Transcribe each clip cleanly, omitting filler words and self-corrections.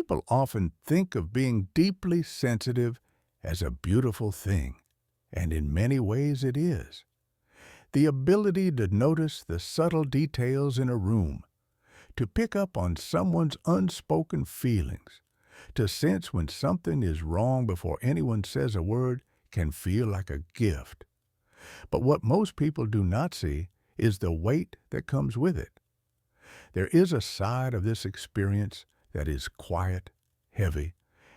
People often think of being deeply sensitive as a beautiful thing, and in many ways it is. The ability to notice the subtle details in a room, to pick up on someone's unspoken feelings, to sense when something is wrong before anyone says a word can feel like a gift. But what most people do not see is the weight that comes with it. There is a side of this experience that is quiet, heavy,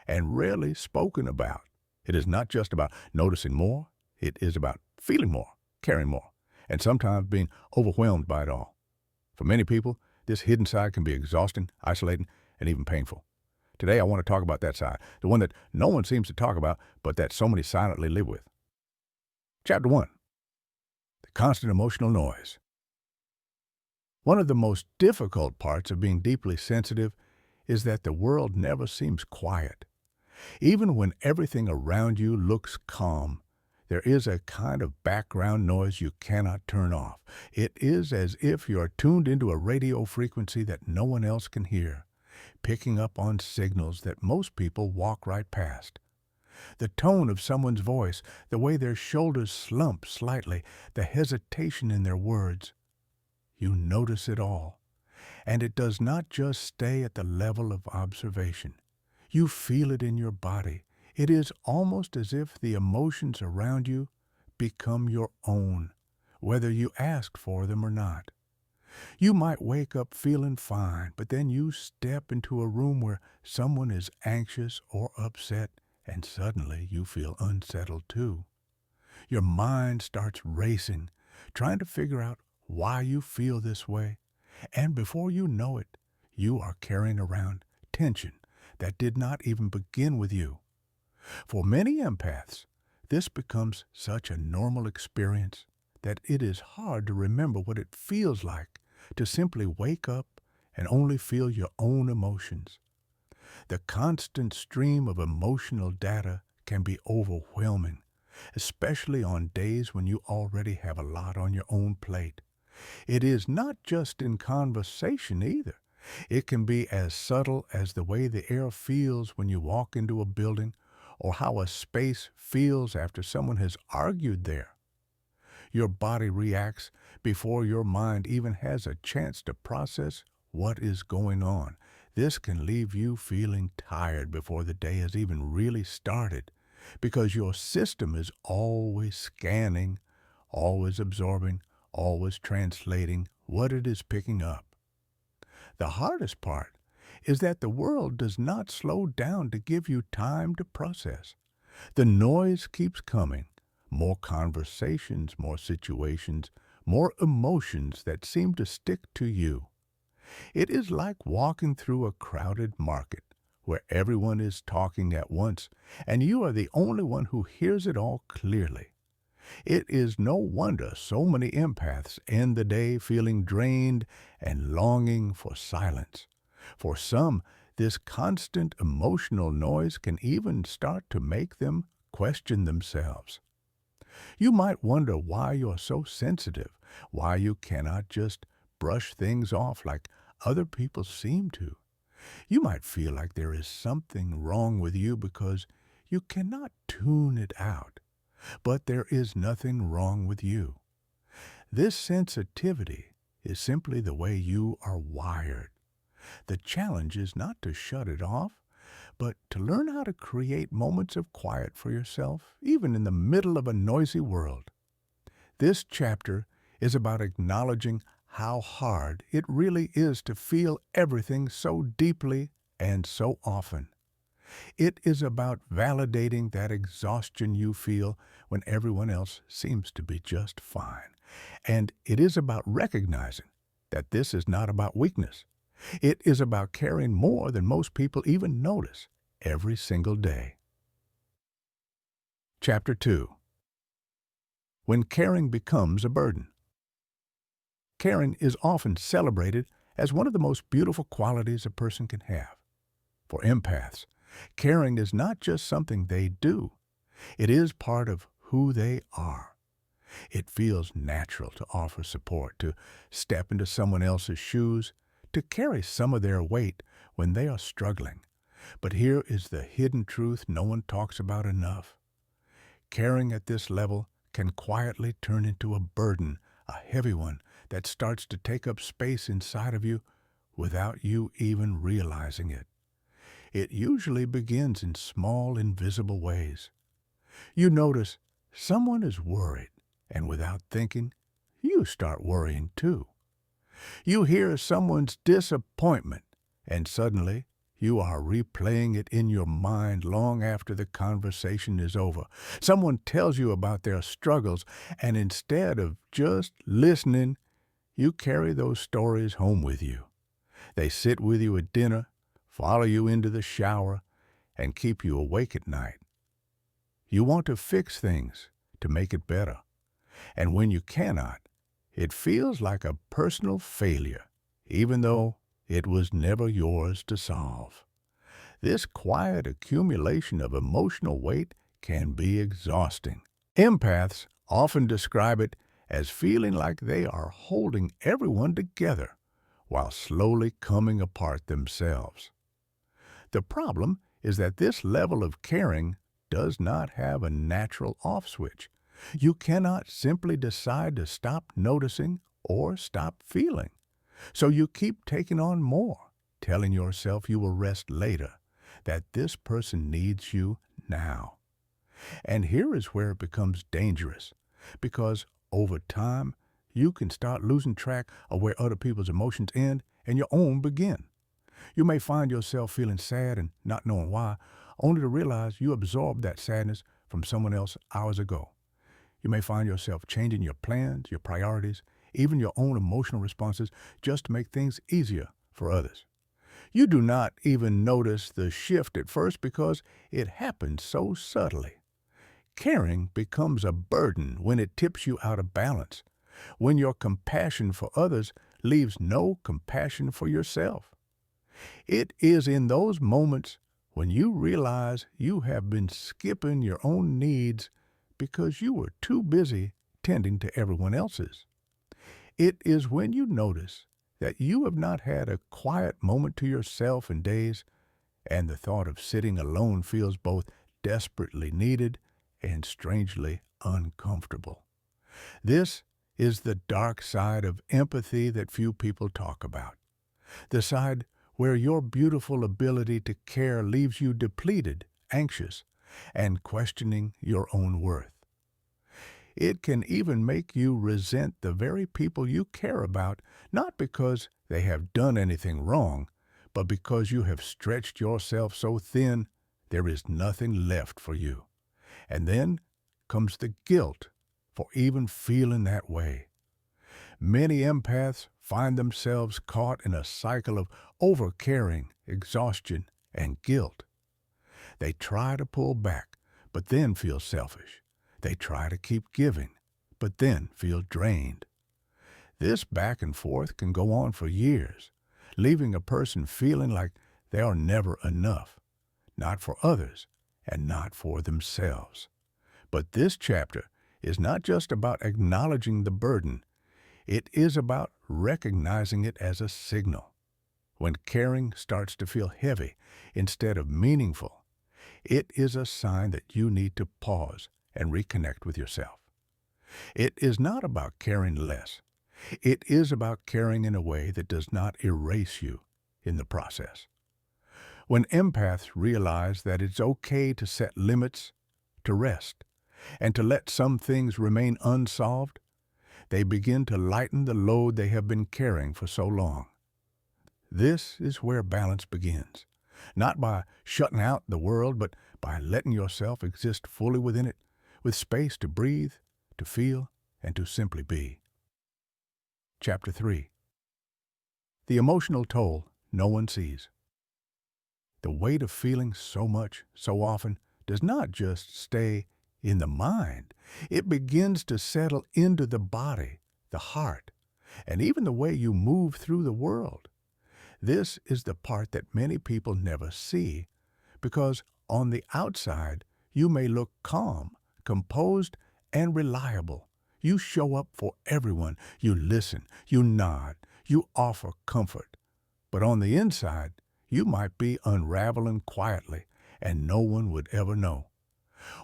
and rarely spoken about. It is not just about noticing more, it is about feeling more, caring more, and sometimes being overwhelmed by it all. For many people, this hidden side can be exhausting, isolating, and even painful. Today, I want to talk about that side, the one that no one seems to talk about, but that so many silently live with. Chapter 1. The constant emotional noise. One of the most difficult parts of being deeply sensitive is that the world never seems quiet. Even when everything around you looks calm, there is a kind of background noise you cannot turn off. It is as if you are tuned into a radio frequency that no one else can hear, picking up on signals that most people walk right past. The tone of someone's voice, the way their shoulders slump slightly, the hesitation in their words. You notice it all. And it does not just stay at the level of observation. You feel it in your body. It is almost as if the emotions around you become your own, whether you ask for them or not. You might wake up feeling fine, but then you step into a room where someone is anxious or upset, and suddenly you feel unsettled too. Your mind starts racing, trying to figure out why you feel this way, and before you know it, you are carrying around tension that did not even begin with you. For many empaths, this becomes such a normal experience that it is hard to remember what it feels like to simply wake up and only feel your own emotions. The constant stream of emotional data can be overwhelming, especially on days when you already have a lot on your own plate. It is not just in conversation either. It can be as subtle as the way the air feels when you walk into a building or how a space feels after someone has argued there. Your body reacts before your mind even has a chance to process what is going on. This can leave you feeling tired before the day has even really started because your system is always scanning, always absorbing, always translating what it is picking up. The hardest part is that the world does not slow down to give you time to process. The noise keeps coming. More conversations, more situations, more emotions that seem to stick to you. It is like walking through a crowded market where everyone is talking at once and you are the only one who hears it all clearly. It is no wonder so many empaths end the day feeling drained and longing for silence. For some, this constant emotional noise can even start to make them question themselves. You might wonder why you're so sensitive, why you cannot just brush things off like other people seem to. You might feel like there is something wrong with you because you cannot tune it out. But there is nothing wrong with you. This sensitivity is simply the way you are wired. The challenge is not to shut it off, but to learn how to create moments of quiet for yourself, even in the middle of a noisy world. This chapter is about acknowledging how hard it really is to feel everything so deeply and so often. It is about validating that exhaustion you feel when everyone else seems to be just fine. And it is about recognizing that this is not about weakness. It is about caring more than most people even notice every single day. Chapter 2. When caring becomes a burden. Caring is often celebrated as one of the most beautiful qualities a person can have. For empaths, caring is not just something they do. It is part of who they are. It feels natural to offer support, to step into someone else's shoes, to carry some of their weight when they are struggling. But here is the hidden truth no one talks about enough. Caring at this level can quietly turn into a burden, a heavy one that starts to take up space inside of you without you even realizing it. It usually begins in small, invisible ways. You notice someone is worried, and without thinking, you start worrying too. You hear someone's disappointment, and suddenly you are replaying it in your mind long after the conversation is over. Someone tells you about their struggles, and instead of just listening, you carry those stories home with you. They sit with you at dinner, follow you into the shower, and keep you awake at night. You want to fix things to make it better, and when you cannot, it feels like a personal failure, even though it was never yours to solve. This quiet accumulation of emotional weight can be exhausting. Empaths often describe it as feeling like they are holding everyone together while slowly coming apart themselves. The problem is that this level of caring does not have a natural off switch. You cannot simply decide to stop noticing or stop feeling. So you keep taking on more, telling yourself you will rest later, that this person needs you now. And here is where it becomes dangerous, because over time, you can start losing track of where other people's emotions end and your own begin. You may find yourself feeling sad and not knowing why, only to realize you absorbed that sadness from someone else hours ago. You may find yourself changing your plans, your priorities, even your own emotional responses just to make things easier for others. You do not even notice the shift at first because it happens so subtly. Caring becomes a burden when it tips you out of balance, when your compassion for others leaves no compassion for yourself. It is in those moments when you realize you have been skipping your own needs because you were too busy tending to everyone else's. It is when you notice that you have not had a quiet moment to yourself in days, and the thought of sitting alone feels both desperately needed and strangely uncomfortable. This is the dark side of empathy that few people talk about. The side where your beautiful ability to care leaves you depleted, anxious, and questioning your own worth. It can even make you resent the very people you care about, not because they have done anything wrong, but because you have stretched yourself so thin there is nothing left for you. And then comes the guilt for even feeling that way. Many empaths find themselves caught in a cycle of overcaring, exhaustion, and guilt. They try to pull back, but then feel selfish. They try to keep giving, but then feel drained. This back and forth can go on for years, leaving a person feeling like they are never enough, not for others and not for themselves. But this chapter is not just about acknowledging the burden. It is about recognizing it as a signal. When caring starts to feel heavy instead of meaningful, it is a sign that you need to pause and reconnect with yourself. It is not about caring less. It is about caring in a way that does not erase you in the process. When empaths realize that it's okay to set limits, to rest, and to let some things remain unsolved, they begin to lighten the load they have been carrying for so long. This is where balance begins, not by shutting out the world, but by letting yourself exist fully within it, with space to breathe, to feel, and to simply be. Chapter 3. The emotional toll no one sees. The weight of feeling so much, so often, does not just stay in the mind. It begins to settle into the body, the heart, and even the way you move through the world. This is the part that many people never see, because on the outside, you may look calm, composed, and reliable. You show up for everyone. You listen, you nod, you offer comfort. But on the inside, You might be unraveling quietly, and no one would ever know.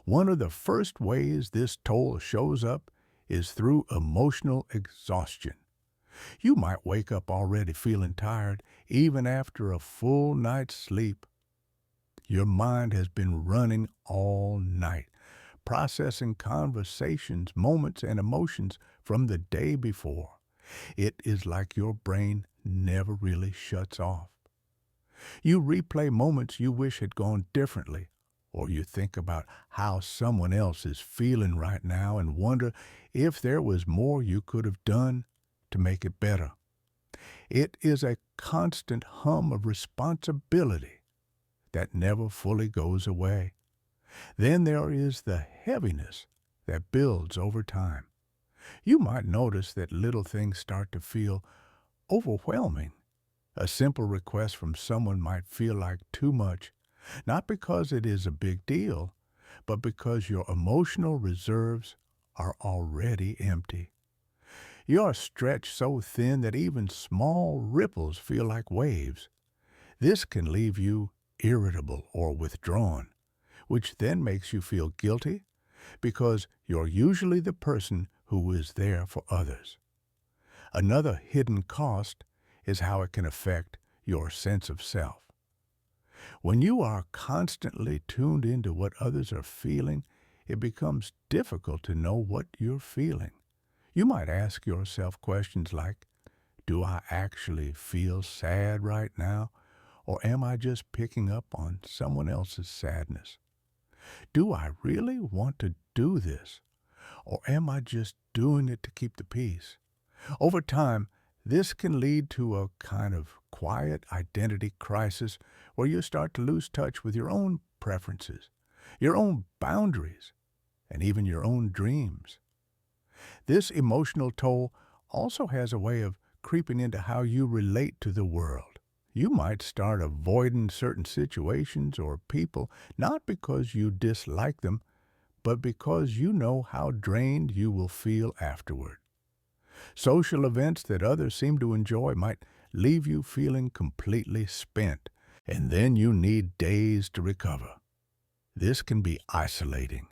One of the first ways this toll shows up is through emotional exhaustion. You might wake up already feeling tired, even after a full night's sleep. Your mind has been running all night, processing conversations, moments, and emotions from the day before. It is like your brain never really shuts off. You replay moments you wish had gone differently, or you think about how someone else is feeling right now and wonder if there was more you could have done to make it better. It is a constant hum of responsibility that never fully goes away. Then there is the heaviness that builds over time. You might notice that little things start to feel overwhelming. A simple request from someone might feel like too much, not because it is a big deal, but because your emotional reserves are already empty. You are stretched so thin that even small ripples feel like waves. This can leave you irritable or withdrawn, which then makes you feel guilty because you're usually the person who is there for others. Another hidden cost is how it can affect your sense of self. When you are constantly tuned into what others are feeling, it becomes difficult to know what you're feeling. You might ask yourself questions like, do I actually feel sad right now, or am I just picking up on someone else's sadness? Do I really want to do this, or am I just doing it to keep the peace? Over time, this can lead to a kind of quiet identity crisis where you start to lose touch with your own preferences, your own boundaries, and even your own dreams. This emotional toll also has a way of creeping into how you relate to the world. You might start avoiding certain situations or people, not because you dislike them, but because you know how drained you will feel afterward. Social events that others seem to enjoy might leave you feeling completely spent, and then you need days to recover. This can be isolating,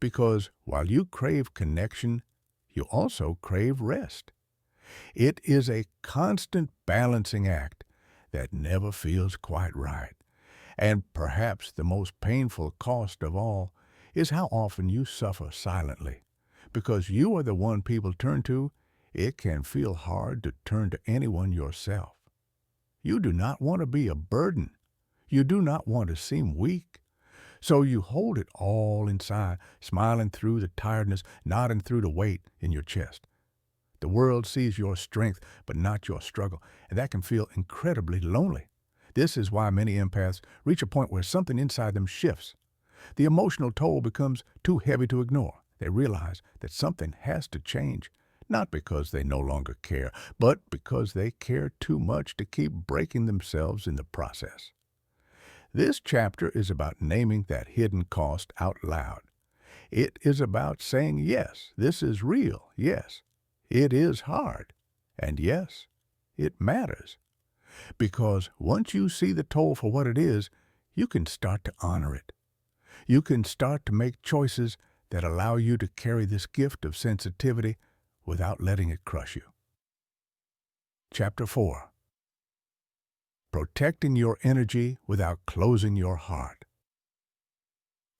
because while you crave connection, you also crave rest. It is a constant balancing act that never feels quite right. And perhaps the most painful cost of all is how often you suffer silently. Because you are the one people turn to, it can feel hard to turn to anyone yourself. You do not want to be a burden. You do not want to seem weak. So you hold it all inside, smiling through the tiredness, nodding through the weight in your chest. The world sees your strength, but not your struggle, and that can feel incredibly lonely. This is why many empaths reach a point where something inside them shifts. The emotional toll becomes too heavy to ignore. They realize that something has to change, not because they no longer care, but because they care too much to keep breaking themselves in the process. This chapter is about naming that hidden cost out loud. It is about saying, yes, this is real. Yes, it is hard. And yes, it matters. Because once you see the toll for what it is, you can start to honor it. You can start to make choices that allow you to carry this gift of sensitivity without letting it crush you. Chapter 4. Protecting your energy without closing your heart.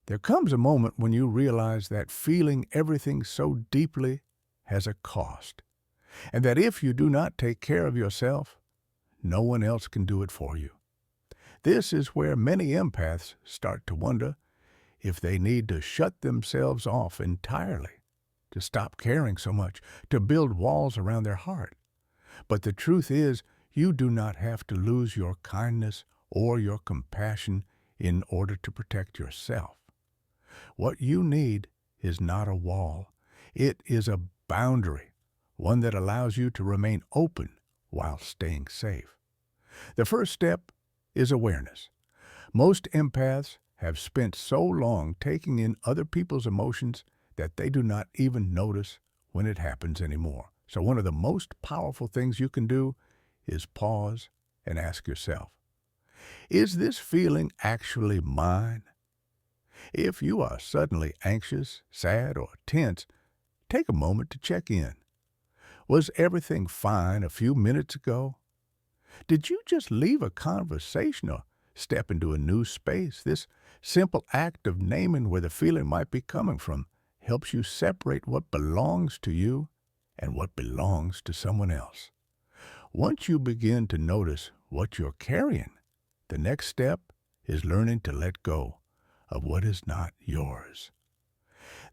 There comes a moment when you realize that feeling everything so deeply has a cost, and that if you do not take care of yourself, no one else can do it for you. This is where many empaths start to wonder if they need to shut themselves off entirely, to stop caring so much, to build walls around their heart. But the truth is, you do not have to lose your kindness or your compassion in order to protect yourself. What you need is not a wall. It is a boundary, one that allows you to remain open while staying safe. The first step is awareness. Most empaths have spent so long taking in other people's emotions that they do not even notice when it happens anymore. So one of the most powerful things you can do is pause and ask yourself, Is this feeling actually mine? If you are suddenly anxious, sad, or tense, take a moment to check in. Was everything fine a few minutes ago? Did you just leave a conversation or step into a new space? This simple act of naming where the feeling might be coming from helps you separate what belongs to you and what belongs to someone else. Once you begin to notice what you're carrying, the next step is learning to let go of what is not yours.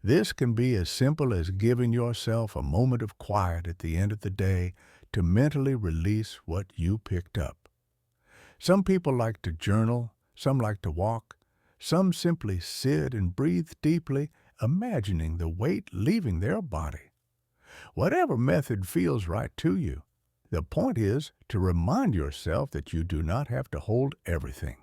This can be as simple as giving yourself a moment of quiet at the end of the day to mentally release what you picked up. Some people like to journal, some like to walk, some simply sit and breathe deeply, imagining the weight leaving their body. Whatever method feels right to you, the point is to remind yourself that you do not have to hold everything.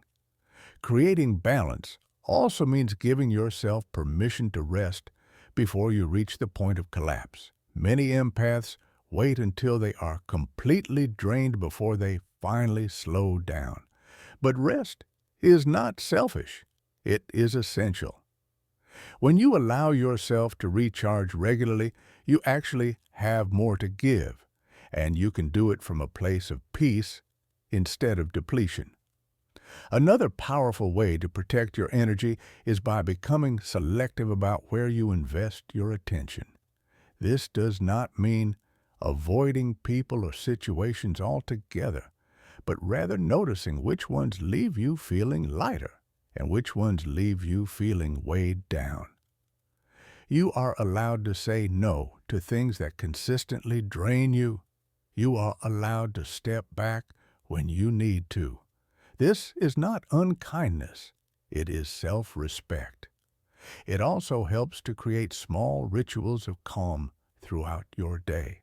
Creating balance also means giving yourself permission to rest before you reach the point of collapse. Many empaths wait until they are completely drained before they finally slow down. But rest is not selfish. It is essential. When you allow yourself to recharge regularly, you actually have more to give, and you can do it from a place of peace instead of depletion. Another powerful way to protect your energy is by becoming selective about where you invest your attention. This does not mean avoiding people or situations altogether, but rather noticing which ones leave you feeling lighter and which ones leave you feeling weighed down. You are allowed to say no to things that consistently drain you. You are allowed to step back when you need to. This is not unkindness. It is self-respect. It also helps to create small rituals of calm throughout your day.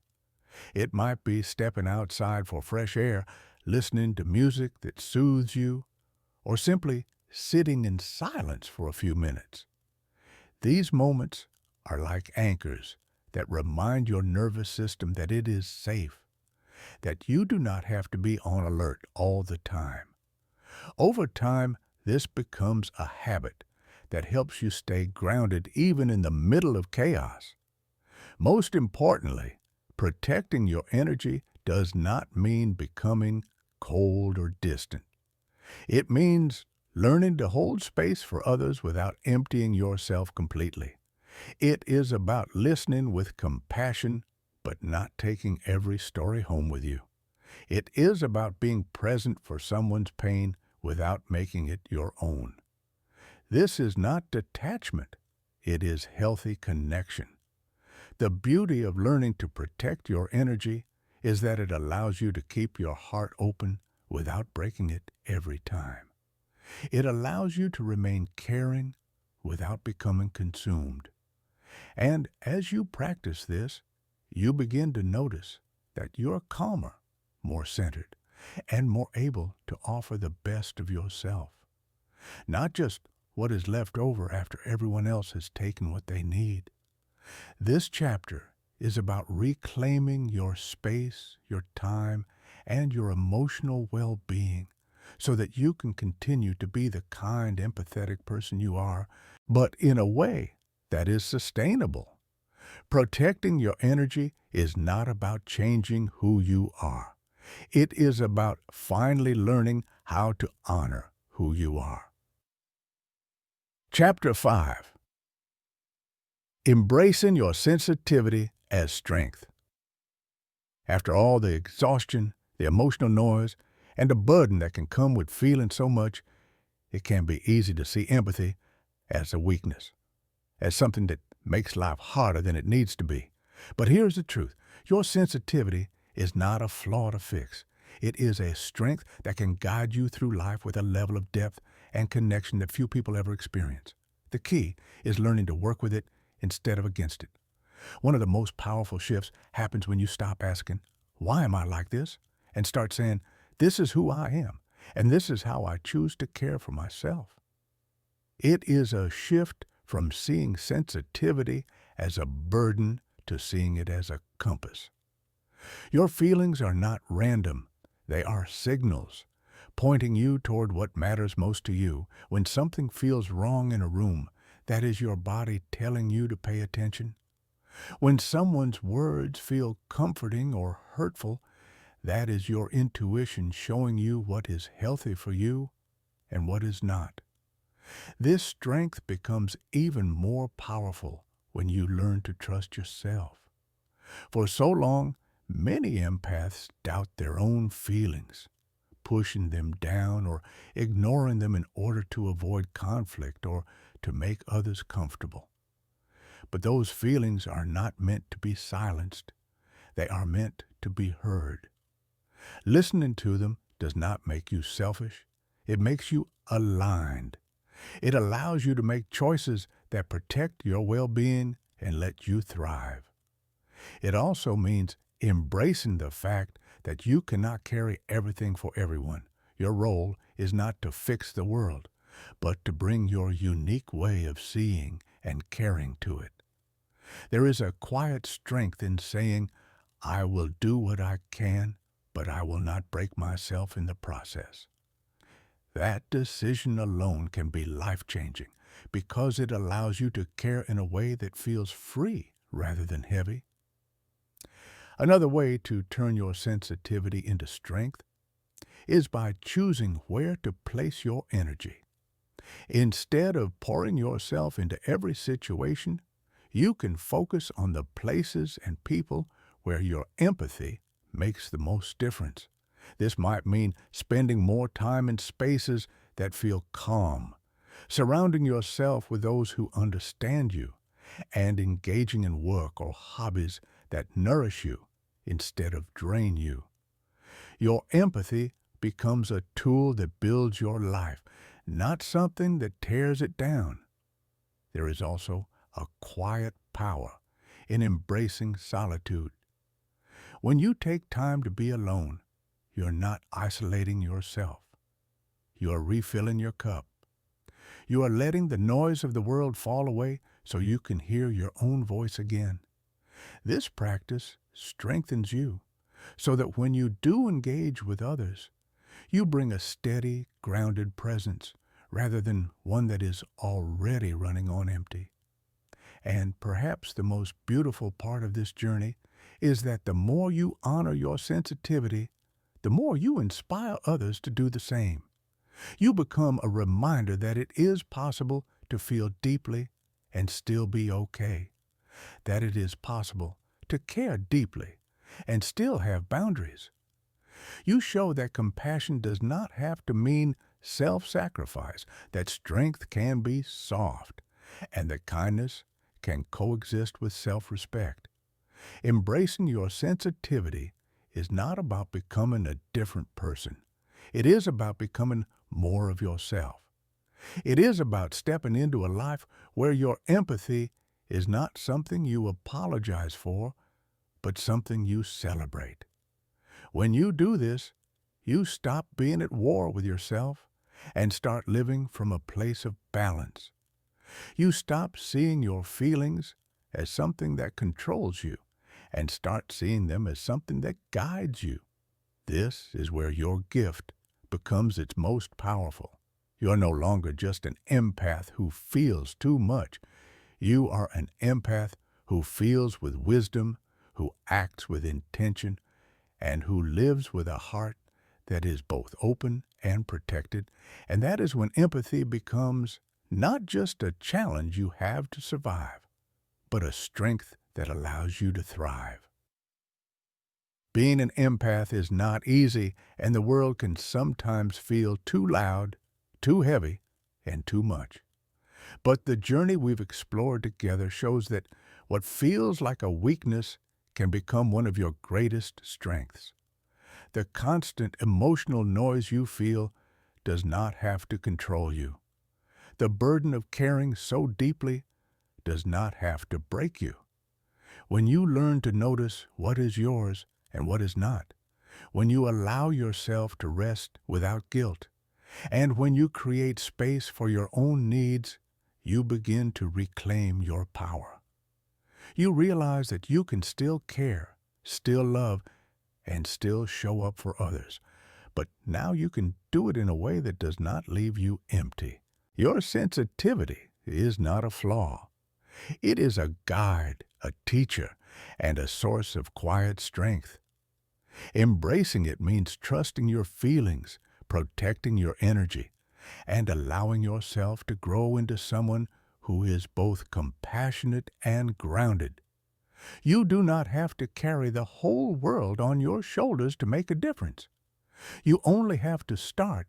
It might be stepping outside for fresh air, listening to music that soothes you, or simply sitting in silence for a few minutes. These moments are like anchors that remind your nervous system that it is safe, that you do not have to be on alert all the time. Over time, this becomes a habit that helps you stay grounded even in the middle of chaos. Most importantly, protecting your energy does not mean becoming cold or distant. It means learning to hold space for others without emptying yourself completely. It is about listening with compassion, but not taking every story home with you. It is about being present for someone's pain without making it your own. This is not detachment. It is healthy connection. The beauty of learning to protect your energy is that it allows you to keep your heart open without breaking it every time. It allows you to remain caring without becoming consumed. And as you practice this, you begin to notice that you're calmer, more centered, and more able to offer the best of yourself. Not just what is left over after everyone else has taken what they need. This chapter is about reclaiming your space, your time, and your emotional well-being so that you can continue to be the kind, empathetic person you are, but in a way that is sustainable. Protecting your energy is not about changing who you are. It is about finally learning how to honor who you are. Chapter 5. Embracing your sensitivity as strength. After all the exhaustion, the emotional noise, and the burden that can come with feeling so much, it can be easy to see empathy as a weakness, as something that makes life harder than it needs to be. But here's the truth. Your sensitivity is not a flaw to fix. It is a strength that can guide you through life with a level of depth and connection that few people ever experience. The key is learning to work with it instead of against it. One of the most powerful shifts happens when you stop asking, "Why am I like this?" and start saying, "This is who I am, and this is how I choose to care for myself." It is a shift from seeing sensitivity as a burden to seeing it as a compass. Your feelings are not random. They are signals, pointing you toward what matters most to you. When something feels wrong in a room, that is your body telling you to pay attention. When someone's words feel comforting or hurtful, that is your intuition showing you what is healthy for you and what is not. This strength becomes even more powerful when you learn to trust yourself. For so long, many empaths doubt their own feelings, pushing them down or ignoring them in order to avoid conflict or to make others comfortable. But those feelings are not meant to be silenced. They are meant to be heard. Listening to them does not make you selfish. It makes you aligned. It allows you to make choices that protect your well-being and let you thrive. It also means embracing the fact that you cannot carry everything for everyone. Your role is not to fix the world, but to bring your unique way of seeing and caring to it. There is a quiet strength in saying, I will do what I can, but I will not break myself in the process. That decision alone can be life-changing because it allows you to care in a way that feels free rather than heavy. Another way to turn your sensitivity into strength is by choosing where to place your energy. Instead of pouring yourself into every situation, you can focus on the places and people where your empathy makes the most difference. This might mean spending more time in spaces that feel calm, surrounding yourself with those who understand you, and engaging in work or hobbies that nourish you instead of drain you. Your empathy becomes a tool that builds your life, not something that tears it down. There is also a quiet power in embracing solitude. When you take time to be alone, you're not isolating yourself. You are refilling your cup. You are letting the noise of the world fall away so you can hear your own voice again. This practice strengthens you so that when you do engage with others, you bring a steady, grounded presence rather than one that is already running on empty. And perhaps the most beautiful part of this journey is that the more you honor your sensitivity, the more you inspire others to do the same. You become a reminder that it is possible to feel deeply and still be okay, that it is possible to care deeply and still have boundaries. You show that compassion does not have to mean self-sacrifice, that strength can be soft, and that kindness can coexist with self-respect. Embracing your sensitivity is not about becoming a different person. It is about becoming more of yourself. It is about stepping into a life where your empathy is not something you apologize for, but something you celebrate. When you do this, you stop being at war with yourself and start living from a place of balance. You stop seeing your feelings as something that controls you and start seeing them as something that guides you. This is where your gift becomes its most powerful. You are no longer just an empath who feels too much. You are an empath who feels with wisdom, who acts with intention, and who lives with a heart that is both open and protected. And that is when empathy becomes not just a challenge you have to survive, but a strength that allows you to thrive. Being an empath is not easy, and the world can sometimes feel too loud, too heavy, and too much. But the journey we've explored together shows that what feels like a weakness can become one of your greatest strengths. The constant emotional noise you feel does not have to control you. The burden of caring so deeply does not have to break you. When you learn to notice what is yours and what is not, when you allow yourself to rest without guilt, and when you create space for your own needs, you begin to reclaim your power. You realize that you can still care, still love, and still show up for others, but now you can do it in a way that does not leave you empty. Your sensitivity is not a flaw. It is a guide, a teacher, and a source of quiet strength. Embracing it means trusting your feelings, protecting your energy, and allowing yourself to grow into someone who is both compassionate and grounded. You do not have to carry the whole world on your shoulders to make a difference. You only have to start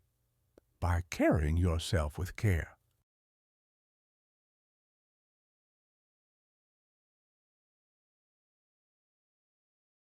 by carrying yourself with care.